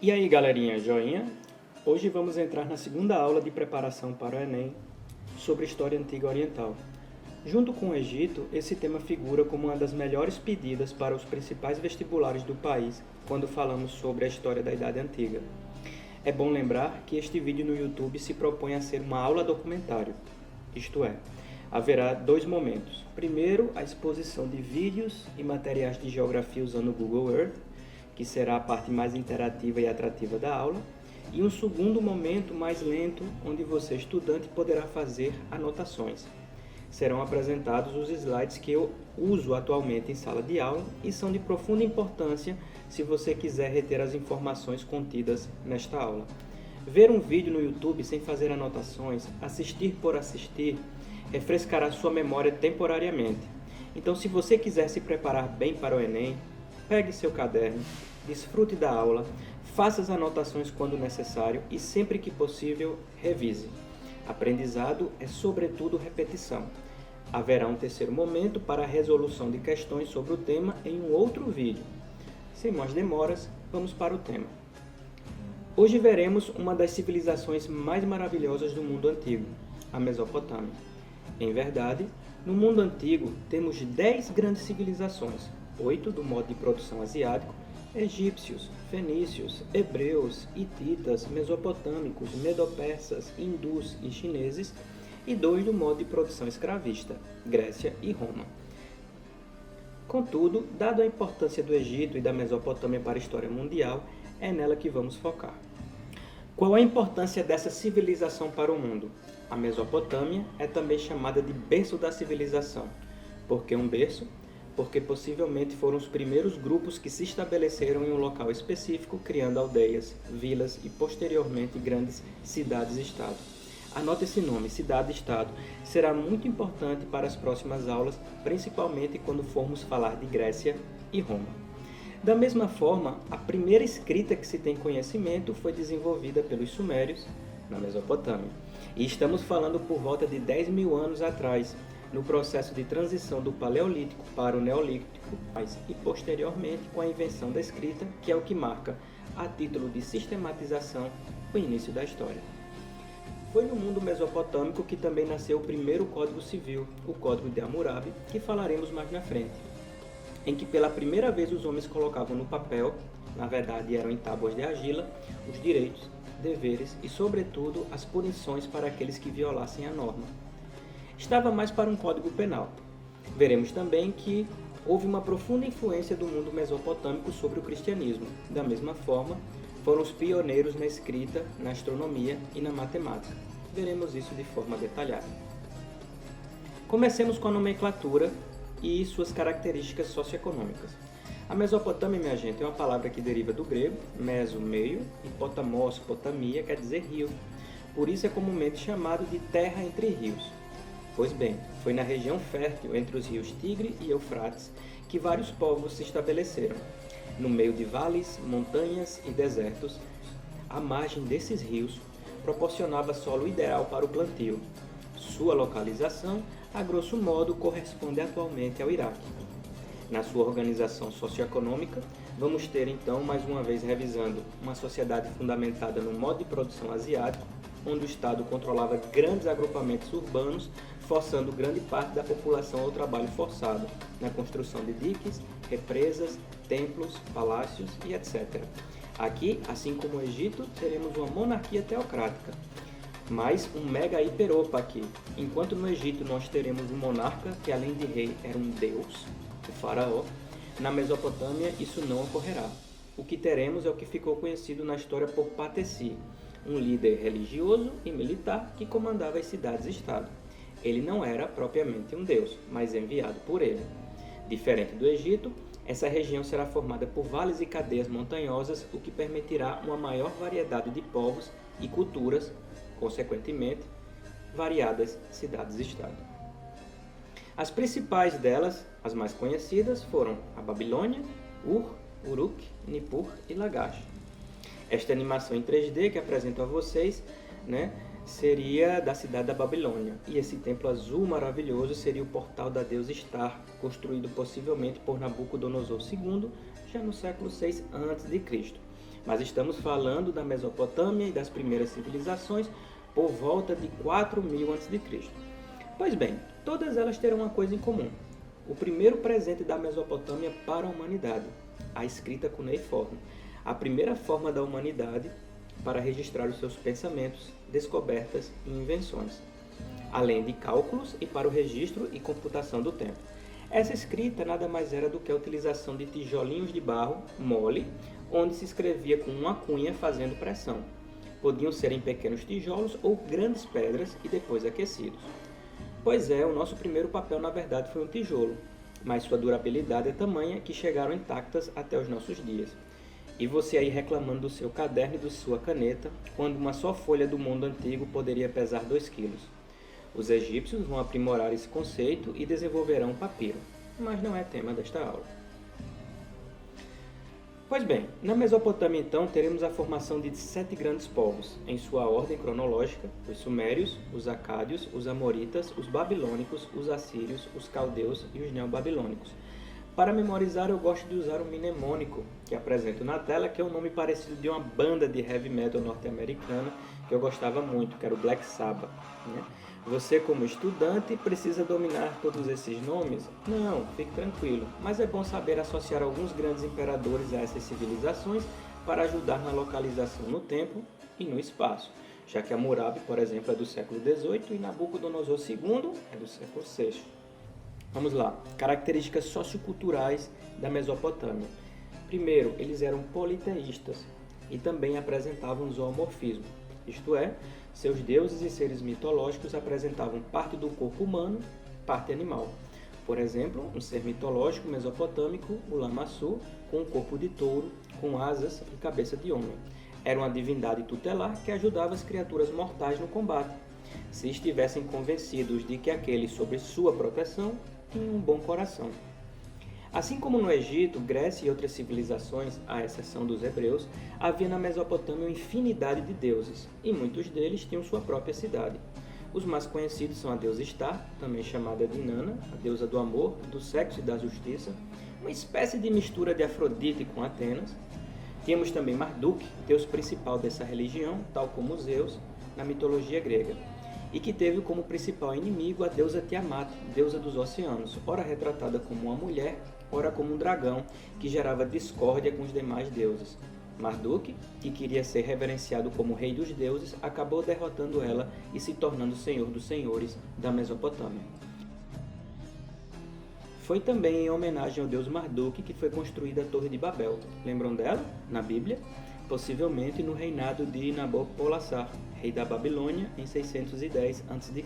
E aí, galerinha, joinha? Hoje vamos entrar na segunda aula de preparação para o Enem sobre História Antiga Oriental. Junto com o Egito, esse tema figura como uma das melhores pedidas para os principais vestibulares do país quando falamos sobre a história da Idade Antiga. É bom lembrar que este vídeo no YouTube se propõe a ser uma aula documentário, isto é, haverá dois momentos. Primeiro, a exposição de vídeos e materiais de geografia usando o Google Earth, que será a parte mais interativa e atrativa da aula, e um segundo momento mais lento, onde você, estudante, poderá fazer anotações. Serão apresentados os slides que eu uso atualmente em sala de aula e são de profunda importância se você quiser reter as informações contidas nesta aula. Ver um vídeo no YouTube sem fazer anotações, assistir por assistir, refrescará sua memória temporariamente. Então, se você quiser se preparar bem para o Enem, pegue seu caderno, desfrute da aula, faça as anotações quando necessário e, sempre que possível, revise. Aprendizado é, sobretudo, repetição. Haverá um terceiro momento para a resolução de questões sobre o tema em um outro vídeo. Sem mais demoras, vamos para o tema. Hoje veremos uma das civilizações mais maravilhosas do mundo antigo, a Mesopotâmia. Em verdade, no mundo antigo temos 10 grandes civilizações, 8 do modo de produção asiático, egípcios, fenícios, hebreus, hititas, mesopotâmicos, medo-persas, hindus e chineses, e 2 do modo de produção escravista, Grécia e Roma. Contudo, dado a importância do Egito e da Mesopotâmia para a história mundial, é nela que vamos focar. Qual a importância dessa civilização para o mundo? A Mesopotâmia é também chamada de berço da civilização. Por que um berço? Porque possivelmente foram os primeiros grupos que se estabeleceram em um local específico, criando aldeias, vilas e posteriormente grandes cidades-estado. Anote esse nome, cidade-estado, será muito importante para as próximas aulas, principalmente quando formos falar de Grécia e Roma. Da mesma forma, a primeira escrita que se tem conhecimento foi desenvolvida pelos Sumérios, na Mesopotâmia. E estamos falando por volta de 10 mil anos atrás, no processo de transição do Paleolítico para o Neolítico, e posteriormente com a invenção da escrita, que é o que marca, a título de sistematização, o início da história. Foi no mundo mesopotâmico que também nasceu o primeiro Código Civil, o Código de Hammurabi, que falaremos mais na frente, em que pela primeira vez os homens colocavam no papel, na verdade eram em tábuas de argila, os direitos, deveres e, sobretudo, as punições para aqueles que violassem a norma. Estava mais para um código penal. Veremos também que houve uma profunda influência do mundo mesopotâmico sobre o cristianismo. Da mesma forma, foram os pioneiros na escrita, na astronomia e na matemática. Veremos isso de forma detalhada. Comecemos com a nomenclatura e suas características socioeconômicas. A Mesopotâmia, minha gente, é uma palavra que deriva do grego, meso, meio, e potamos, potamia, quer dizer rio. Por isso é comumente chamado de terra entre rios. Pois bem, foi na região fértil entre os rios Tigre e Eufrates que vários povos se estabeleceram. No meio de vales, montanhas e desertos, a margem desses rios proporcionava solo ideal para o plantio. Sua localização, a grosso modo, corresponde atualmente ao Iraque. Na sua organização socioeconômica, vamos ter então, mais uma vez revisando, uma sociedade fundamentada no modo de produção asiático, onde o Estado controlava grandes agrupamentos urbanos, forçando grande parte da população ao trabalho forçado, na construção de diques, represas, templos, palácios e etc. Aqui, assim como o Egito, teremos uma monarquia teocrática, mas um mega hiperopa aqui. Enquanto no Egito nós teremos um monarca que, além de rei, era um deus, o faraó, na Mesopotâmia isso não ocorrerá. O que teremos é o que ficou conhecido na história por Patesi, um líder religioso e militar que comandava as cidades-estado. Ele não era propriamente um deus, mas enviado por ele. Diferente do Egito, essa região será formada por vales e cadeias montanhosas, o que permitirá uma maior variedade de povos e culturas, consequentemente, variadas cidades-estado. As principais delas, as mais conhecidas, foram a Babilônia, Ur, Uruk, Nippur e Lagash. Esta animação em 3D que apresento a vocês, seria da cidade da Babilônia. E esse templo azul maravilhoso seria o portal da deusa Estar, construído possivelmente por Nabucodonosor II, já no século VI a.C. mas estamos falando da Mesopotâmia e das primeiras civilizações por volta de 4000 a.C. Pois bem, todas elas terão uma coisa em comum: o primeiro presente da Mesopotâmia para a humanidade, a escrita cuneiforme, a primeira forma da humanidade para registrar os seus pensamentos, descobertas e invenções, além de cálculos e para o registro e computação do tempo. Essa escrita nada mais era do que a utilização de tijolinhos de barro mole, onde se escrevia com uma cunha fazendo pressão. Podiam ser em pequenos tijolos ou grandes pedras e depois aquecidos. Pois é, o nosso primeiro papel na verdade foi um tijolo, mas sua durabilidade é tamanha que chegaram intactas até os nossos dias. E você aí reclamando do seu caderno e de sua caneta, quando uma só folha do mundo antigo poderia pesar 2 quilos. Os egípcios vão aprimorar esse conceito e desenvolverão o papiro, mas não é tema desta aula. Pois bem, na Mesopotâmia então teremos a formação de 7 grandes povos, em sua ordem cronológica: os sumérios, os acádios, os amoritas, os babilônicos, os assírios, os caldeus e os neobabilônicos. Para memorizar, eu gosto de usar o mnemônico que apresento na tela, que é um nome parecido de uma banda de heavy metal norte-americana que eu gostava muito, que era o Black Sabbath, né? Você, como estudante, precisa dominar todos esses nomes? Não, fique tranquilo, mas é bom saber associar alguns grandes imperadores a essas civilizações para ajudar na localização no tempo e no espaço, já que Hammurabi, por exemplo, é do século XVIII e Nabucodonosor II é do século VI. Vamos lá, características socioculturais da Mesopotâmia. Primeiro, eles eram politeístas e também apresentavam zoomorfismo, isto é, seus deuses e seres mitológicos apresentavam parte do corpo humano, parte animal. Por exemplo, um ser mitológico mesopotâmico, o Lamassu, com um corpo de touro, com asas e cabeça de homem. Era uma divindade tutelar que ajudava as criaturas mortais no combate, se estivessem convencidos de que aqueles sob sua proteção tinham um bom coração. Assim como no Egito, Grécia e outras civilizações, à exceção dos hebreus, havia na Mesopotâmia uma infinidade de deuses, e muitos deles tinham sua própria cidade. Os mais conhecidos são a deusa Star, também chamada de Inanna, a deusa do amor, do sexo e da justiça, uma espécie de mistura de Afrodite com Atenas. Tínhamos também Marduk, deus principal dessa religião, tal como Zeus, na mitologia grega, e que teve como principal inimigo a deusa Tiamat, deusa dos oceanos, ora retratada como uma mulher, ora como um dragão, que gerava discórdia com os demais deuses. Marduk, que queria ser reverenciado como rei dos deuses, acabou derrotando ela e se tornando senhor dos senhores da Mesopotâmia. Foi também em homenagem ao deus Marduk que foi construída a Torre de Babel. Lembram dela? Na Bíblia? Possivelmente no reinado de Nabopolassar, rei da Babilônia, em 610 a.C.,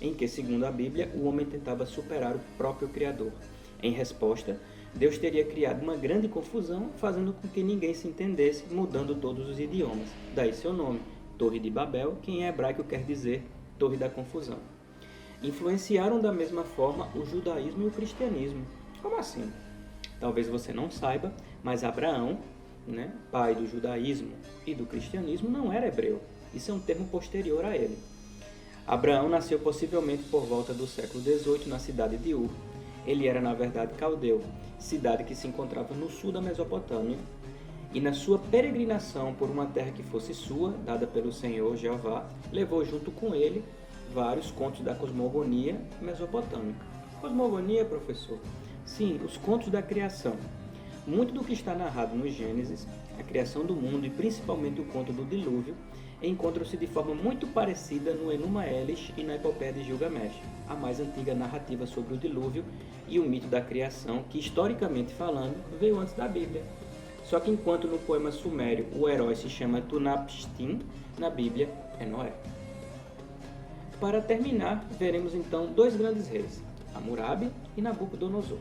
em que, segundo a Bíblia, o homem tentava superar o próprio Criador. Em resposta, Deus teria criado uma grande confusão, fazendo com que ninguém se entendesse, mudando todos os idiomas. Daí seu nome, Torre de Babel, que em hebraico quer dizer Torre da Confusão. Influenciaram da mesma forma o judaísmo e o cristianismo. Como assim? Talvez você não saiba, mas Abraão, pai do judaísmo e do cristianismo, não era hebreu. Isso é um termo posterior a ele. Abraão nasceu possivelmente por volta do século XVIII na cidade de Ur. Ele era, na verdade, caldeu, cidade que se encontrava no sul da Mesopotâmia, e na sua peregrinação por uma terra que fosse sua, dada pelo Senhor Jeová, levou junto com ele vários contos da cosmogonia mesopotâmica. Cosmogonia, professor? Sim, os contos da criação. Muito do que está narrado no Gênesis, a criação do mundo e principalmente o conto do dilúvio, encontram-se de forma muito parecida no Enuma Elish e na Epopeia de Gilgamesh, a mais antiga narrativa sobre o dilúvio e o mito da criação que, historicamente falando, veio antes da Bíblia. Só que enquanto no poema sumério o herói se chama Tunapishtim, na Bíblia é Noé. Para terminar, veremos então 2 grandes reis, Hammurabi e Nabucodonosor.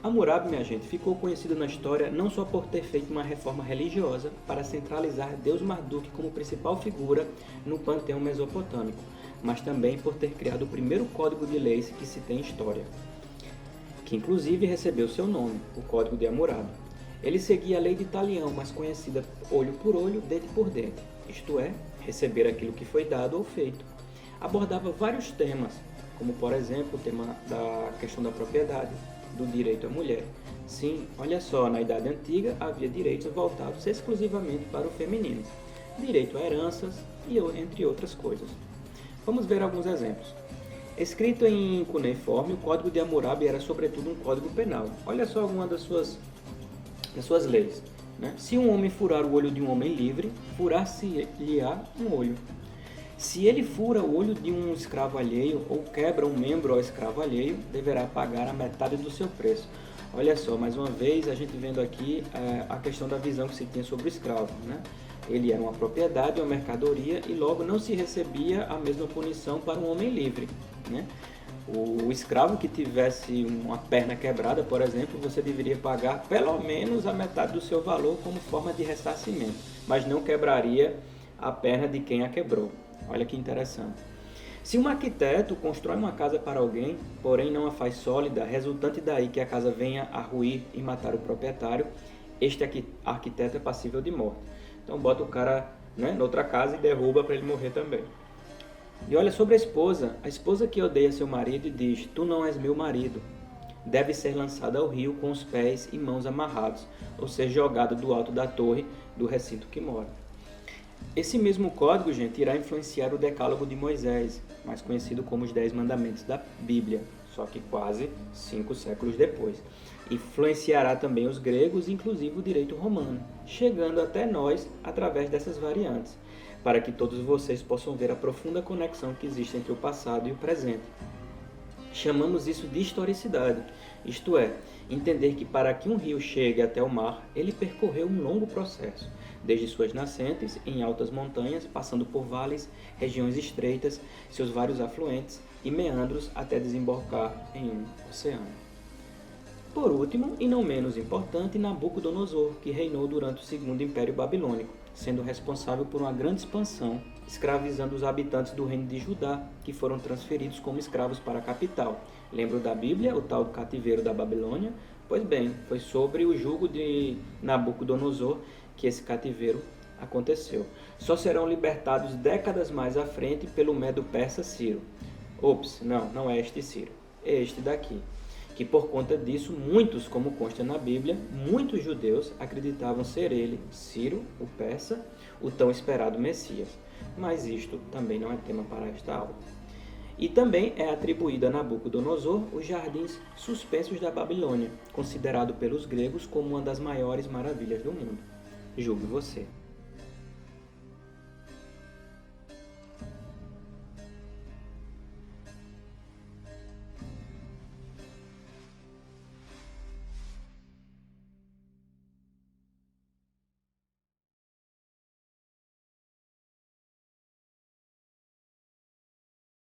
Hammurabi, minha gente, ficou conhecido na história não só por ter feito uma reforma religiosa para centralizar Deus Marduk como principal figura no panteão mesopotâmico, mas também por ter criado o primeiro código de leis que se tem em história, que inclusive recebeu seu nome, o Código de Hammurabi. Ele seguia a lei de Talião, mais conhecida olho por olho, dente por dente, isto é, receber aquilo que foi dado ou feito. Abordava vários temas, como por exemplo o tema da questão da propriedade, do direito à mulher. Sim, olha só, na Idade Antiga havia direitos voltados exclusivamente para o feminino, direito a heranças e entre outras coisas. Vamos ver alguns exemplos. Escrito em cuneiforme, o Código de Hammurabi era sobretudo um código penal. Olha só alguma das suas leis. Né? Se um homem furar o olho de um homem livre, furar-se-lhe-á um olho. Se ele fura o olho de um escravo alheio ou quebra um membro ao escravo alheio, deverá pagar a metade do seu preço. Olha só, mais uma vez, a gente vendo aqui a questão da visão que se tinha sobre o escravo. Né? Ele era uma propriedade, uma mercadoria e logo não se recebia a mesma punição para um homem livre. Né? O escravo que tivesse uma perna quebrada, por exemplo, você deveria pagar pelo menos a metade do seu valor como forma de ressarcimento, mas não quebraria a perna de quem a quebrou. Olha que interessante. Se um arquiteto constrói uma casa para alguém, porém não a faz sólida, resultante daí que a casa venha a ruir e matar o proprietário, este arquiteto é passível de morte. Então bota o cara, né, noutra casa e derruba para ele morrer também. E olha sobre a esposa que odeia seu marido e diz, tu não és meu marido, deve ser lançada ao rio com os pés e mãos amarrados, ou ser jogada do alto da torre do recinto que mora. Esse mesmo código, gente, irá influenciar o Decálogo de Moisés, mais conhecido como os 10 Mandamentos da Bíblia, só que quase 5 séculos depois. Influenciará também os gregos, inclusive o direito romano, chegando até nós através dessas variantes, para que todos vocês possam ver a profunda conexão que existe entre o passado e o presente. Chamamos isso de historicidade, isto é, entender que para que um rio chegue até o mar, ele percorreu um longo processo, desde suas nascentes em altas montanhas, passando por vales, regiões estreitas, seus vários afluentes e meandros até desembocar em um oceano. Por último, e não menos importante, Nabucodonosor, que reinou durante o Segundo Império Babilônico, sendo responsável por uma grande expansão, escravizando os habitantes do reino de Judá, que foram transferidos como escravos para a capital. Lembram da Bíblia, o tal do cativeiro da Babilônia? Pois bem, foi sobre o jugo de Nabucodonosor que esse cativeiro aconteceu. Só serão libertados décadas mais à frente pelo medo-persa Ciro. Ops, não é este Ciro, é este daqui. Que por conta disso, muitos, como consta na Bíblia, muitos judeus acreditavam ser ele, Ciro, o persa, o tão esperado Messias. Mas isto também não é tema para esta aula. E também é atribuído a Nabucodonosor os jardins suspensos da Babilônia, considerado pelos gregos como uma das maiores maravilhas do mundo. Julgue você.